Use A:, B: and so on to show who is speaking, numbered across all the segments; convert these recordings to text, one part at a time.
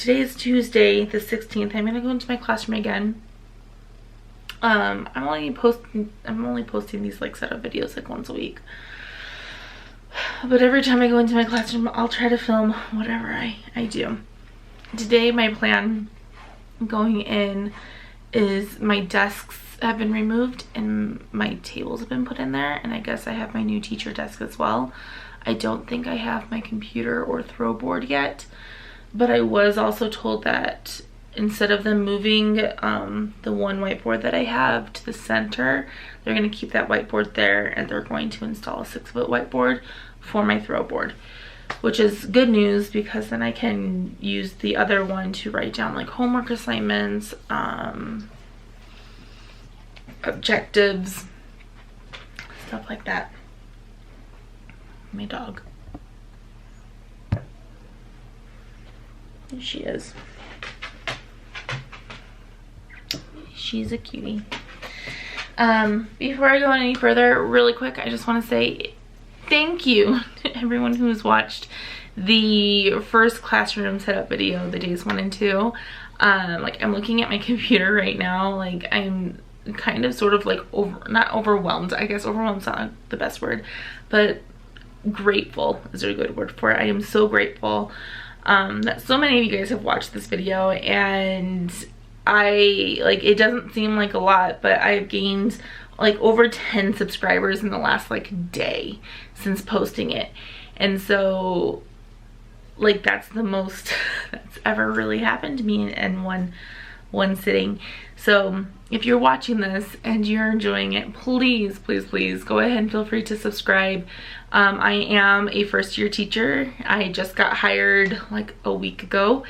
A: today is Tuesday the 16th. I'm gonna go into my classroom again. I'm only posting these like setup videos like once a week. But every time I go into my classroom, I'll try to film whatever I do. Today, my plan going in is my desks have been removed and my tables have been put in there, and I guess I have my new teacher desk as well. I don't think I have my computer or throw board yet, but I was also told that instead of them moving the one whiteboard that I have to the center, they're going to keep that whiteboard there, and they're going to install a 6-foot whiteboard for my throw board, which is good news because then I can use the other one to write down like homework assignments, objectives, stuff like that. My dog. There she is. She's a cutie. Before I go any further, really quick, I just want to say thank you to everyone who's watched the first classroom setup video, the days 1 and 2. Like, I'm looking at my computer right now, like I'm kind of sort of like not overwhelmed, I guess overwhelmed's not the best word, but grateful is a good word for it. I am so grateful that so many of you guys have watched this video, and it doesn't seem like a lot, but I've gained like over 10 subscribers in the last like day since posting it. And so like that's the most that's ever really happened to me in one sitting. So if you're watching this and you're enjoying it, please go ahead and feel free to subscribe. I am a first-year teacher. I just got hired like a week ago,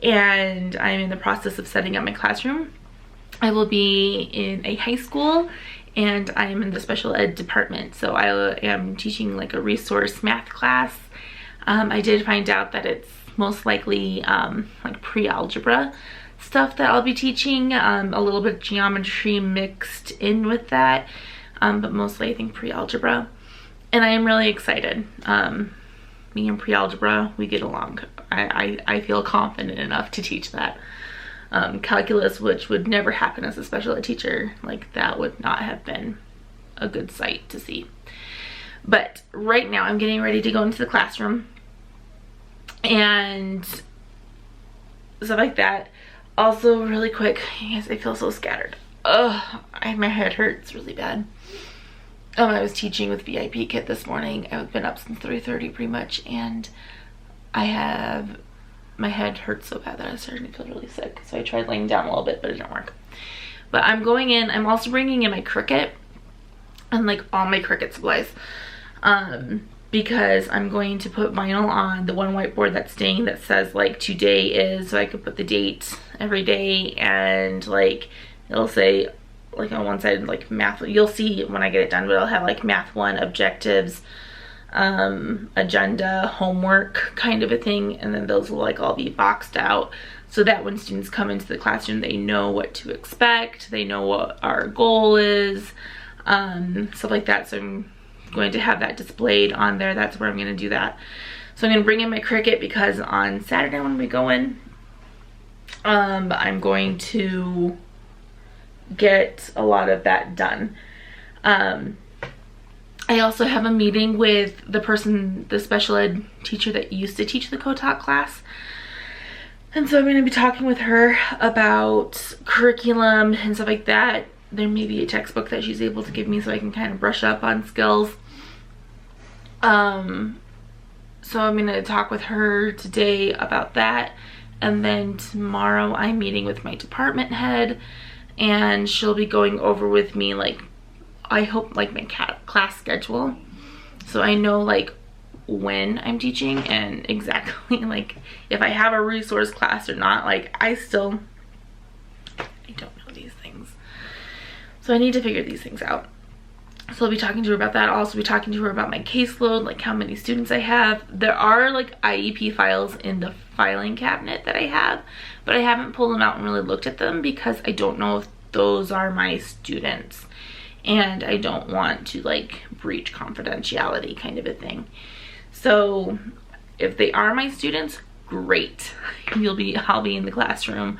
A: and I'm in the process of setting up my classroom. I will be in a high school, and I am in the special ed department. So I am teaching like a resource math class. I did find out that it's most likely like pre-algebra stuff that I'll be teaching, a little bit of geometry mixed in with that, but mostly I think pre-algebra. And I am really excited. Me and pre-algebra, we get along. I feel confident enough to teach that. Calculus, which would never happen as a special ed teacher, like that would not have been a good sight to see. But right now I'm getting ready to go into the classroom and stuff like that. Also, really quick, you guys, I feel so scattered. Ugh, my head hurts really bad. I was teaching with VIP Kit this morning. I've been up since 3:30 pretty much, and my head hurts so bad that I was starting to feel really sick. So I tried laying down a little bit, but it didn't work. But I'm going in. I'm also bringing in my Cricut and like all my Cricut supplies, because I'm going to put vinyl on the one whiteboard that's staying that says like today is, so I could put the date every day, and like it'll say like on one side like math, you'll see when I get it done, but I'll have like math 1 objectives, agenda, homework kind of a thing, and then those will like all be boxed out so that when students come into the classroom they know what to expect, they know what our goal is, stuff like that. So I'm going to have that displayed on there. That's where I'm going to do that. So I'm going to bring in my Cricut because on Saturday when we go in, I'm going to get a lot of that done. I also have a meeting with the special ed teacher that used to teach the COTOC class. And so I'm going to be talking with her about curriculum and stuff like that. There may be a textbook that she's able to give me so I can kind of brush up on skills. So I'm going to talk with her today about that. And then tomorrow I'm meeting with my department head, and she'll be going over with me like, I hope like my class schedule, so I know like when I'm teaching and exactly like if I have a resource class or not. Like I don't know these things, so I need to figure these things out. So I'll be talking to her about that. I'll also be talking to her about my caseload, like how many students I have. There are like IEP files in the filing cabinet that I have, but I haven't pulled them out and really looked at them because I don't know if those are my students, and I don't want to like breach confidentiality kind of a thing. So if they are my students, great. I'll be in the classroom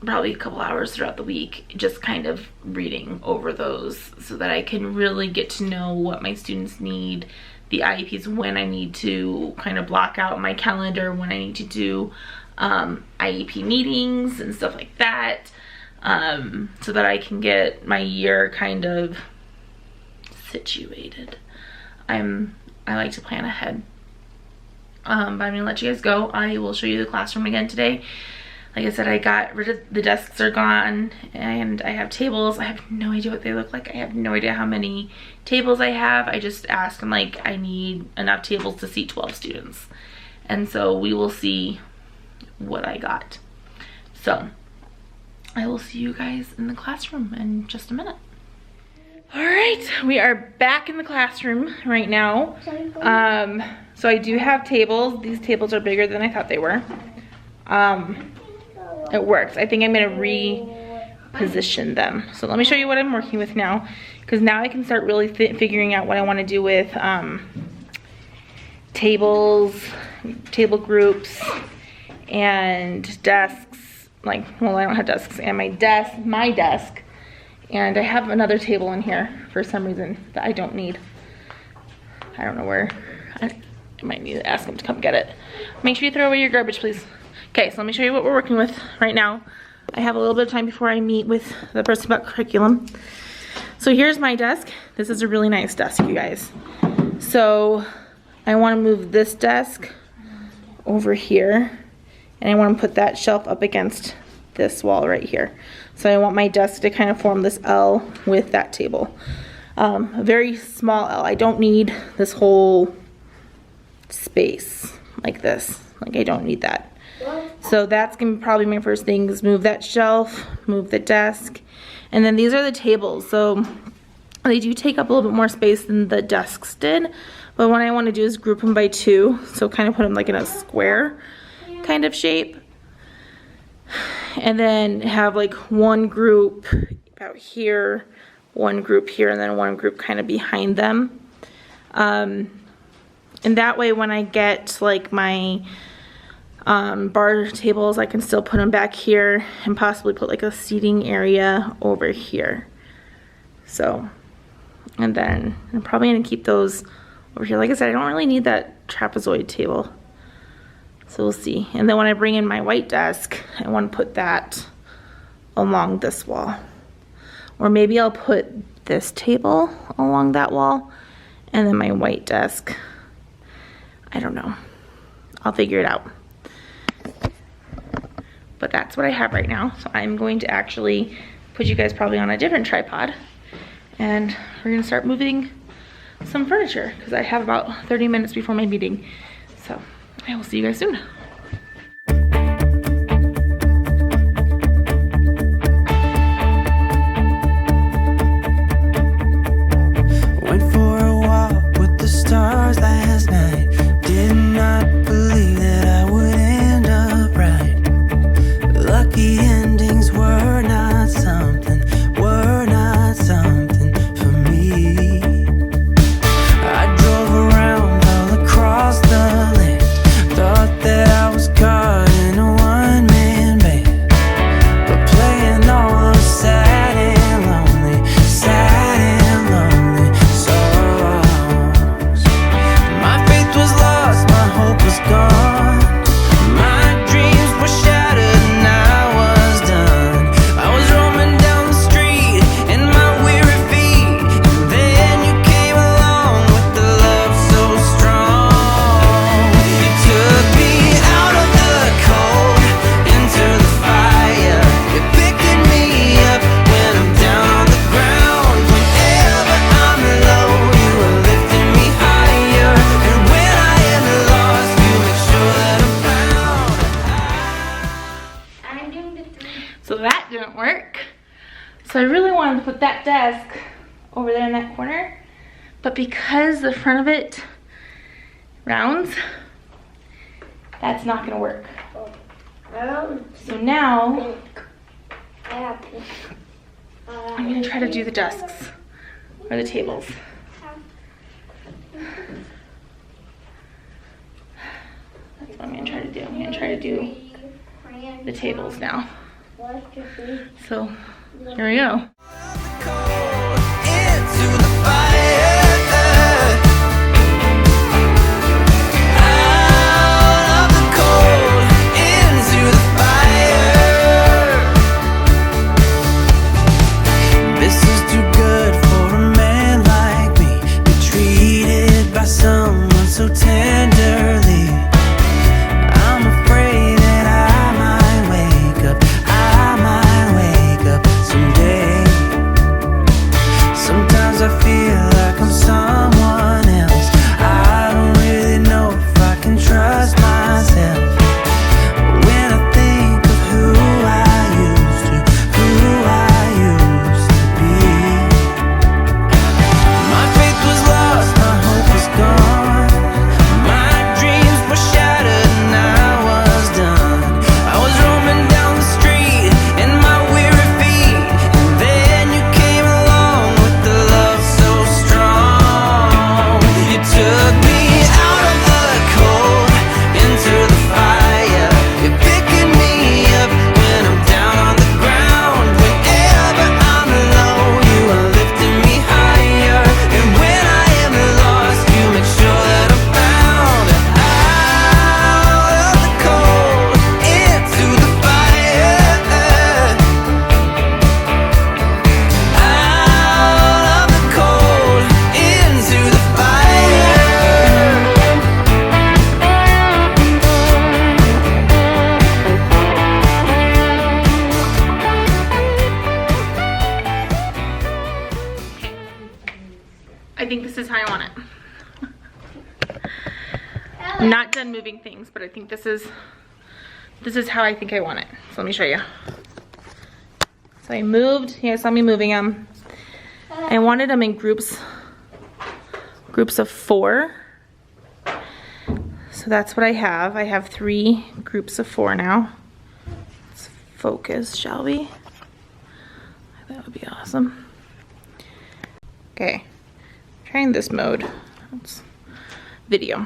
A: probably a couple hours throughout the week, just kind of reading over those so that I can really get to know what my students need, the IEPs, when I need to kind of block out my calendar, when I need to do IEP meetings and stuff like that, so that I can get my year kind of situated. I like to plan ahead. But I'm gonna let you guys go. I will show you the classroom again today. Like I said, I got rid of the desks are gone, and I have tables. I have no idea what they look like. I have no idea how many tables I have. I just asked, I'm like, I need enough tables to seat 12 students. And so we will see what I got. So I will see you guys in the classroom in just a minute. All right, we are back in the classroom right now. So I do have tables. These tables are bigger than I thought they were. It works. I think I'm gonna reposition them. So let me show you what I'm working with now, because now I can start really figuring out what I want to do with tables, table groups, and desks. Like, well, I don't have desks, and my desk, and I have another table in here for some reason that I don't need. I don't know where. I might need to ask them to come get it. Make sure you throw away your garbage, please. Okay, so let me show you what we're working with right now. I have a little bit of time before I meet with the person about curriculum. So here's my desk. This is a really nice desk, you guys. So I want to move this desk over here, and I want to put that shelf up against this wall right here. So I want my desk to kind of form this L with that table. A very small L. I don't need this whole space like this. Like, I don't need that. So that's gonna be probably my first thing, is move that shelf, move the desk, and then these are the tables. So they do take up a little bit more space than the desks did, but what I want to do is group them by 2, so kind of put them like in a square kind of shape, and then have like one group about here, one group here, and then one group kind of behind them. And that way when I get like my bar tables, I can still put them back here and possibly put like a seating area over here. So, and then I'm probably gonna keep those over here. Like I said, I don't really need that trapezoid table, so we'll see. And then when I bring in my white desk, I want to put that along this wall, or maybe I'll put this table along that wall and then my white desk. I don't know, I'll figure it out. But that's what I have right now. So I'm going to actually put you guys probably on a different tripod, and we're gonna start moving some furniture, because I have about 30 minutes before my meeting. So I will see you guys soon.
B: Went for a walk with the stars last night. Did not believe that I would end up right. Lucky endings were not something for me. I drove around all across the land, thought that I was caught in a one-man band, but playing all those sad and lonely songs. My faith was lost, my hope was gone. My dreams were shattered and I was done. I was roaming down the street in my weary feet, and then you came along with the love so strong. You took me out of the cold into the fire. You're picking me up when I'm down on the ground. Whenever I'm low, you are lifting me higher, and when I am lost, you make sure that I'm found.
C: I'm doing the 3.
A: So that didn't work. So I really wanted to put that desk over there in that corner, but because the front of it rounds, that's not gonna work. So now I'm gonna try to do the desks or the tables. what I'm gonna try to do. I'm gonna try to do the tables now. So here we go.
B: Into the fire. Out of the cold, into the fire. This is too good for a man like me. Be treated by someone so tenderly. I'm afraid that I might wake up someday. Sometimes I feel like I'm someone else. I don't really know if I can trust myself. When I think of who I used to be. My faith was lost, my hope was gone. My dreams were shattered and I was done. I was roaming down the street in my weary feet, and then you came along with the love so strong. You took me out of the cold into the fire. You're picking me up when I'm down on the ground. Whenever I'm low, you are lifting me higher. And when I am lost, you make sure that I'm found. Out of the cold into the fire. Out of the cold into the fire.
A: I think this is how I want it. I'm not done moving things, but I think this is how I think I want it. So let me show you. So I moved, you guys saw me moving them. I wanted them in groups of 4. So that's what I have. I have 3 groups of 4 now. Let's focus, shall we? That would be awesome. Okay, trying this mode. It's video.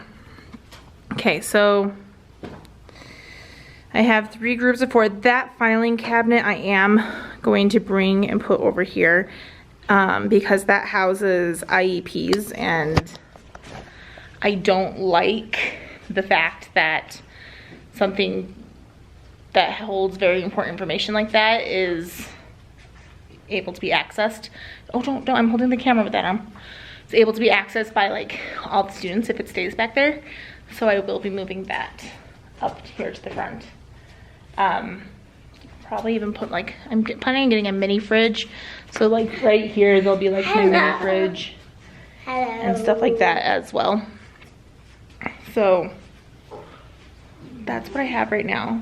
A: Okay, so I have 3 groups of 4. That filing cabinet I am going to bring and put over here because that houses IEPs, and I don't like the fact that something that holds very important information like that is able to be accessed. Oh, don't, I'm holding the camera with that arm. It's able to be accessed by like all the students if it stays back there. So I will be moving that up here to the front. Probably even put like, I'm planning on getting a mini fridge. So like right here, there'll be like my mini fridge and stuff like that as well. So that's what I have right now.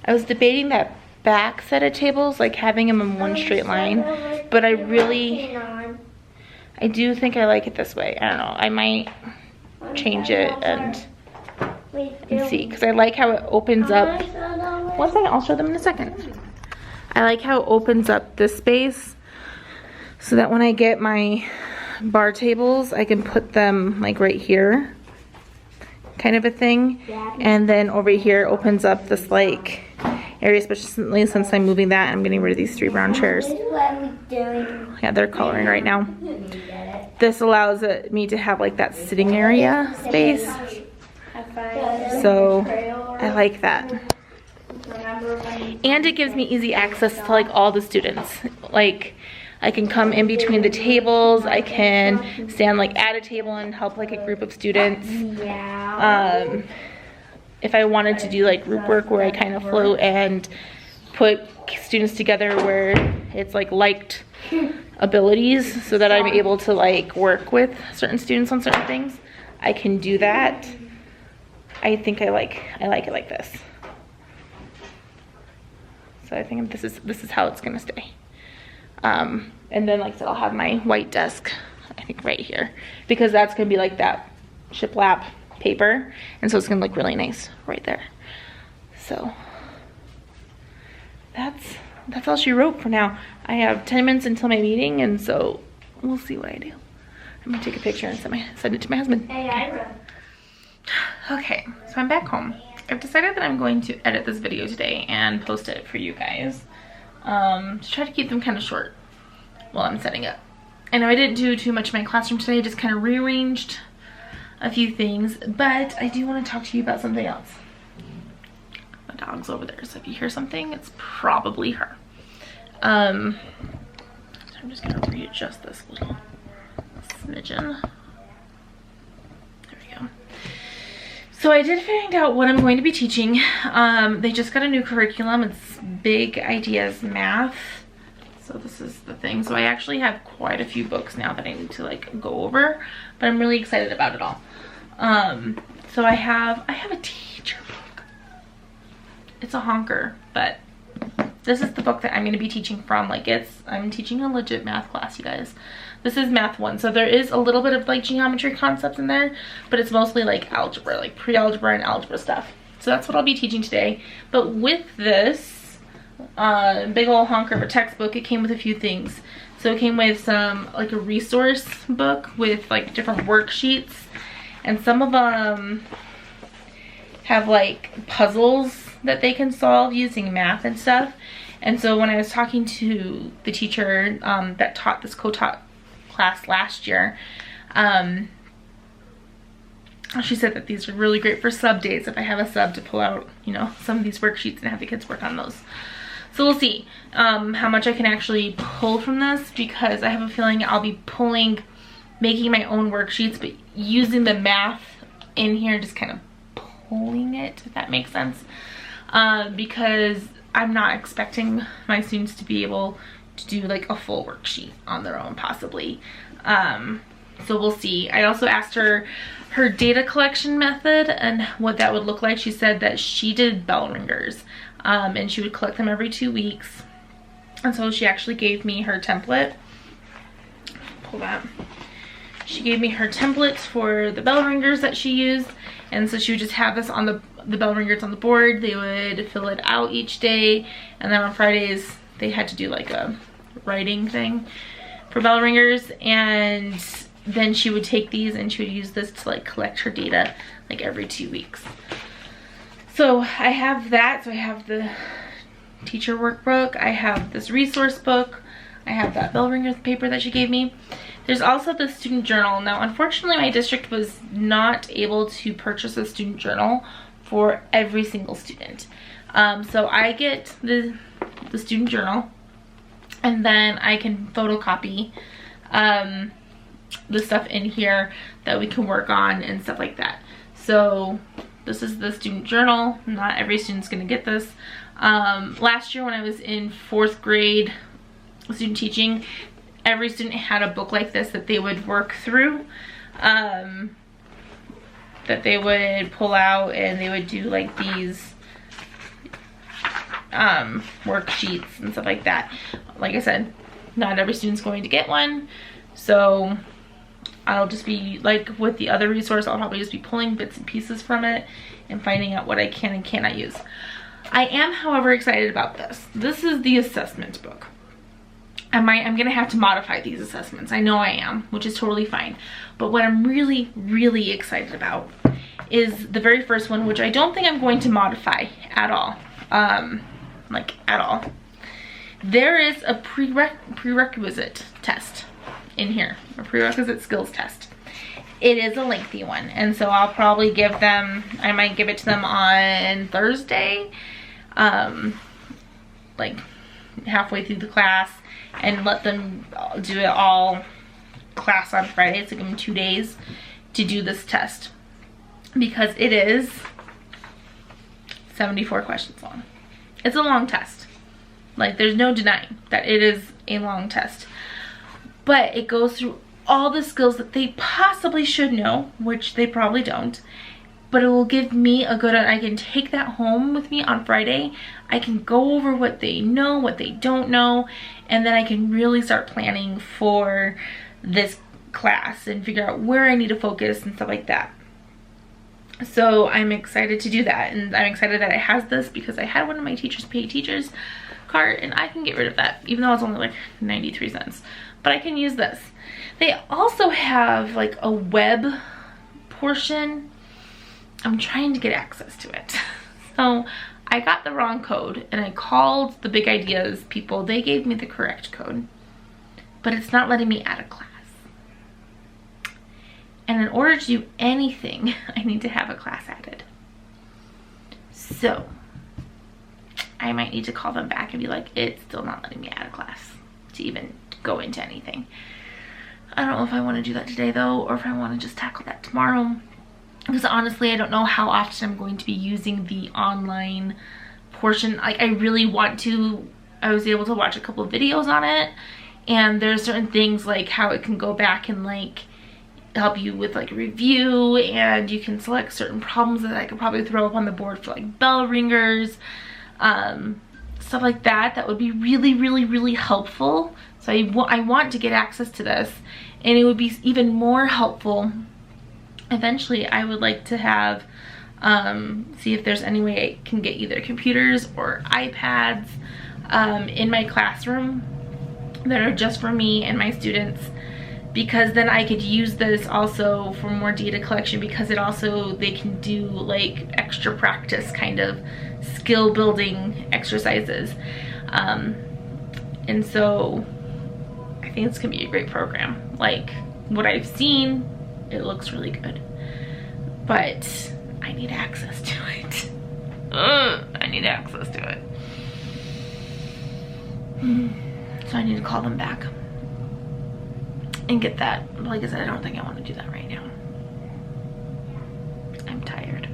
A: I was debating that back set of tables, like having them in one straight line, but I do think I like it this way. I don't know, I might change it and see, because I like how it opens up. One second, I'll show them in a second. I like how it opens up this space so that when I get my bar tables, I can put them like right here, kind of a thing. And then over here opens up this like area, especially since I'm moving that and I'm getting rid of these 3 brown chairs. Yeah, they're coloring right now. This allows me to have like that sitting area space. So I like that. And it gives me easy access to like all the students. Like I can come in between the tables. I can stand like at a table and help like a group of students. If I wanted to do like group work where I kind of float and put students together where it's like liked abilities so that I'm able to like work with certain students on certain things, I can do that. I think I like it like this. So I think this is how it's gonna stay. And then like I said, I'll have my white desk, I think right here, because that's gonna be like that shiplap paper, and so it's gonna look really nice right there. So that's all she wrote for now. I have 10 minutes until my meeting, and so we'll see what I do. I'm gonna take a picture and send it to my husband.
C: Hey, I wrote.
A: Okay, so I'm back home. I've decided that I'm going to edit this video today and post it for you guys. To try to keep them kind of short while I'm setting up. I know I didn't do too much in my classroom today, I just kind of rearranged a few things, but I do want to talk to you about something else. My dog's over there, so if you hear something, it's probably her. So I'm just gonna readjust this little smidgen. There we go. So I did find out what I'm going to be teaching. They just got a new curriculum. It's Big Ideas Math. So this is the thing. So I actually have quite a few books now that I need to like go over, but I'm really excited about it all. So I have a teacher book. It's a honker, but this is the book that I'm going to be teaching from. Like I'm teaching a legit math class, you guys. This is Math 1, so there is a little bit of like geometry concepts in there, but it's mostly like algebra, like pre-algebra and algebra stuff. So that's what I'll be teaching today. But with this big old honker of a textbook, it came with a few things. So it came with some like a resource book with like different worksheets, and some of them have like puzzles that they can solve using math and stuff. And so when I was talking to the teacher that taught this co-taught class last year, she said that these are really great for sub days if I have a sub to pull out, you know, some of these worksheets and have the kids work on those. So we'll see how much I can actually pull from this, because I have a feeling I'll be making my own worksheets, but using the math in here, just kind of pulling it, if that makes sense. Because I'm not expecting my students to be able to do like a full worksheet on their own, possibly. So we'll see. I also asked her data collection method and what that would look like. She said that she did bell ringers, and she would collect them every 2 weeks. And so she actually gave me her template. Pull that. She gave me her templates for the bell ringers that she used. And so she would just have this on the bell ringers on the board. They would fill it out each day. And then on Fridays, they had to do like a writing thing for bell ringers. And then she would take these and she would use this to like collect her data like every 2 weeks. So I have that. So I have the teacher workbook. I have this resource book. I have that bell ringers paper that she gave me. There's also the student journal. Now, unfortunately, my district was not able to purchase a student journal for every single student. So I get the student journal, and then I can photocopy the stuff in here that we can work on and stuff like that. So this is the student journal. Not every student's gonna get this. Last year when I was in 4th grade student teaching, every student had a book like this that they would work through, that they would pull out, and they would do like these worksheets and stuff like that. Like I said, not every student's going to get one, so I'll just be like with the other resource, I'll probably just be pulling bits and pieces from it and finding out what I can and cannot use. I am, however, excited about this. This is the assessment book. I'm gonna have to modify these assessments. I know I am, which is totally fine. But what I'm really, really excited about is the very first one, which I don't think I'm going to modify at all. Like at all. There is a prerequisite test in here, a prerequisite skills test. It is a lengthy one, and so I'll probably give them, I might give it to them on Thursday, like halfway through the class, and let them do it all class on Friday. So give them 2 days to do this test, because it is 74 questions long. It's a long test. Like, there's no denying that it is a long test, but it goes through all the skills that they possibly should know, which they probably don't. But it will give me a good, I can take that home with me on Friday. I can go over what they know, what they don't know, and then I can really start planning for this class and figure out where I need to focus and stuff like that. So I'm excited to do that, and I'm excited that it has this, because I had one of my teachers pay teachers cart, and I can get rid of that, even though it's only like 93 cents. But I can use this. They also have like a web portion I'm trying to get access to it. So I got the wrong code and I called the Big Ideas people. They gave me the correct code, but it's not letting me add a class. And in order to do anything, I need to have a class added. So I might need to call them back and be like, it's still not letting me add a class to even go into anything. I don't know if I want to do that today though, or if I want to just tackle that tomorrow. Because honestly, I don't know how often I'm going to be using the online portion. Like, I really want to. I was able to watch a couple of videos on it, and there's certain things like how it can go back and like help you with like review, and you can select certain problems that I could probably throw up on the board for like bell ringers, stuff like that. That would be really, really, really helpful. So I want to get access to this, and it would be even more helpful. Eventually, I would like to have, see if there's any way I can get either computers or iPads in my classroom that are just for me and my students, because then I could use this also for more data collection, because it also, they can do like extra practice kind of skill building exercises. And so I think it's gonna be a great program. Like, what I've seen, it looks really good, but I need access to it. I need access to it. So I need to call them back and get that. Like I said, I don't think I want to do that right now. I'm tired.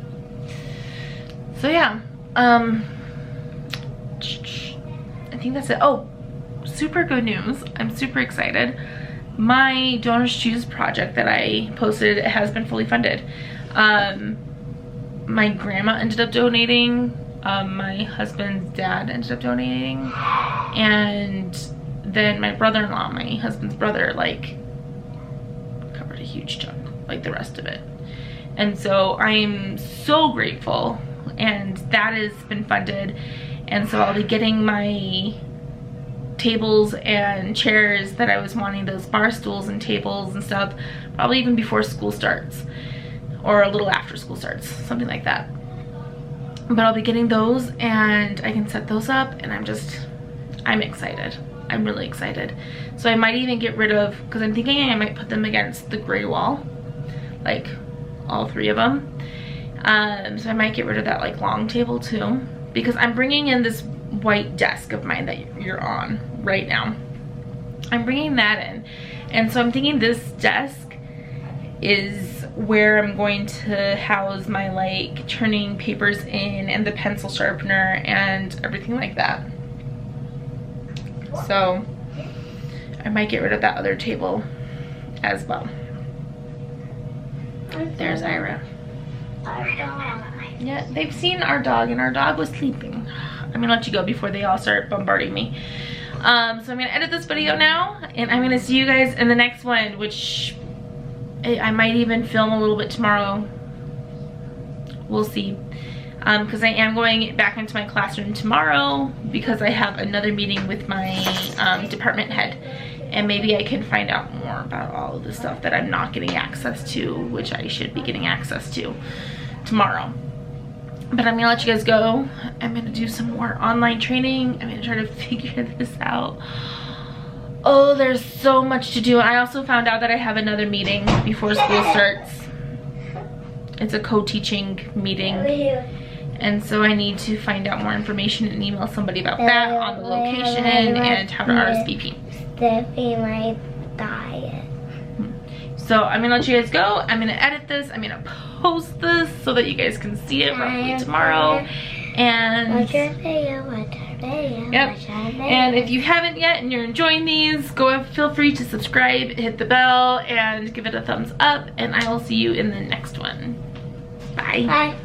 A: So yeah, I think that's it. Oh, super good news. I'm super excited. My Donors Choose project that I posted has been fully funded. My grandma ended up donating. My husband's dad ended up donating. And then my brother-in-law, my husband's brother, like covered a huge chunk, like the rest of it. And so I'm so grateful, and that has been funded. And so I'll be getting my tables and chairs that I was wanting, those bar stools and tables and stuff, probably even before school starts, or a little after school starts, something like that. But I'll be getting those, and I can set those up, and I'm excited. I'm really excited. So I might even get rid of, because I'm thinking I might put them against the gray wall, like all three of them. So I might get rid of that like long table too, because I'm bringing in this white desk of mine that you're on right now. I'm bringing that in, and so I'm thinking this desk is where I'm going to house my like turning papers in, and the pencil sharpener and everything like that. So I might get rid of that other table as well. There's Ira. Yeah, they've seen our dog, and our dog was sleeping. I'm gonna let you go before they all start bombarding me. So I'm gonna edit this video now, and I'm gonna see you guys in the next one, which I might even film a little bit tomorrow. We'll see. Because I am going back into my classroom tomorrow, because I have another meeting with my department head, and maybe I can find out more about all of the stuff that I'm not getting access to, which I should be getting access to tomorrow. But I'm gonna let you guys go. I'm gonna do some more online training. I'm gonna try to figure this out. Oh, there's so much to do. I also found out that I have another meeting before school starts. It's a co-teaching meeting. And so I need to find out more information and email somebody about that, on the location and how to RSVP.
C: Stepping my diet.
A: So I'm gonna let you guys go. I'm gonna edit this. I'm gonna post this so that you guys can see it probably tomorrow. And yep. And if you haven't yet and you're enjoying these, feel free to subscribe, hit the bell, and give it a thumbs up. And I will see you in the next one. Bye.
C: Bye.